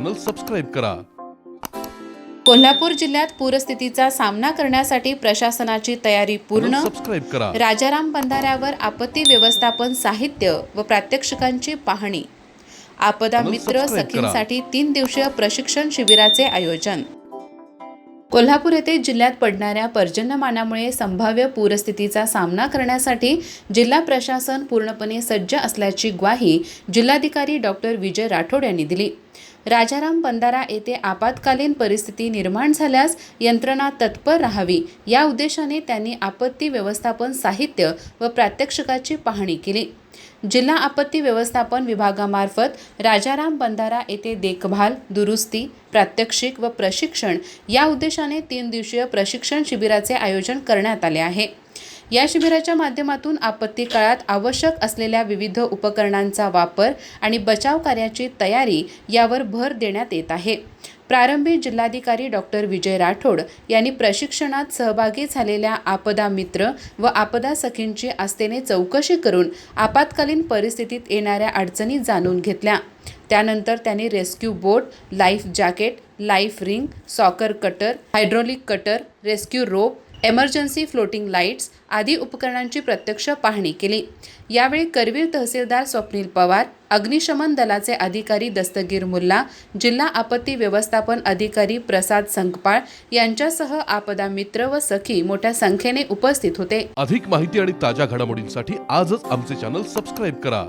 Channel subscribe करा। कोल्हापूर जिल्ह्यात पूरस्थितीचा सामना करण्यासाठी प्रशासनाची तयारी पूर्ण। सबस्क्राइब करा। राजाराम बंधाऱ्यावर आपत्ती व्यवस्थापन साहित्य व प्रात्यक्षिकांची पाहणी। आपदा मित्र सखींसाठी 3 दिवसीय प्रशिक्षण शिबिराचे आयोजन। कोल्हापूर येथे जिल्ह्यात पडणाऱ्या पर्जन्यमानामुळे संभाव्य पूरस्थितीचा सामना करण्यासाठी जिल्हा प्रशासन पूर्णपणे सज्ज असल्याची ग्वाही जिल्हाधिकारी डॉक्टर विजय राठोड यांनी दिली। राजाराम बंधारा येथे आपत्कालीन परिस्थिती निर्माण झाल्यास यंत्रणा तत्पर राहावी या उद्देशाने त्यांनी आपत्ती व्यवस्थापन साहित्य व प्रात्यक्षिकाची पाहणी केली। जिल्हा आपत्ती व्यवस्थापन विभागामार्फत राजाराम बंधारा येथे देखभाल, दुरुस्ती, प्रात्यक्षिक व प्रशिक्षण या उद्देशाने 3 दिवसीय प्रशिक्षण शिबिराचे आयोजन करण्यात आले आहे। या शिबिराच्या माध्यमातून आपत्ती काळात आवश्यक असलेल्या विविध उपकरणांचा वापर आणि बचाव कार्याची तयारी यावर भर देण्यात येत आहे। प्रारंभी जिल्हाधिकारी डॉक्टर विजय राठोड यांनी प्रशिक्षणात सहभागी झालेल्या आपदा मित्र व आपदा सखींची आस्थेने चौकशी करून आपत्कालीन परिस्थितीत येणाऱ्या अडचणी जाणून घेतल्या। त्यानंतर त्यांनी rescue boat, life jacket, life ring, सॉकर cutter, hydraulic cutter, rescue rope, emergency floating lights आदी उपकरणांची प्रत्यक्ष पाहणी केली। यावेळी करवीर तहसीलदार स्वप्नील पवार, अग्निशमन दलाचे अधिकारी दस्तगीर मुल्ला, जिल्हा आपत्ती व्यवस्थापन अधिकारी प्रसाद संकपाळ यांच्यासह आपदा मित्र व सखी मोठ्या संख्येने उपस्थित होते। अधिक माहिती आणि ताज्या घडामोडींसाठी आजच आमचे चॅनल सबस्क्राइब करा।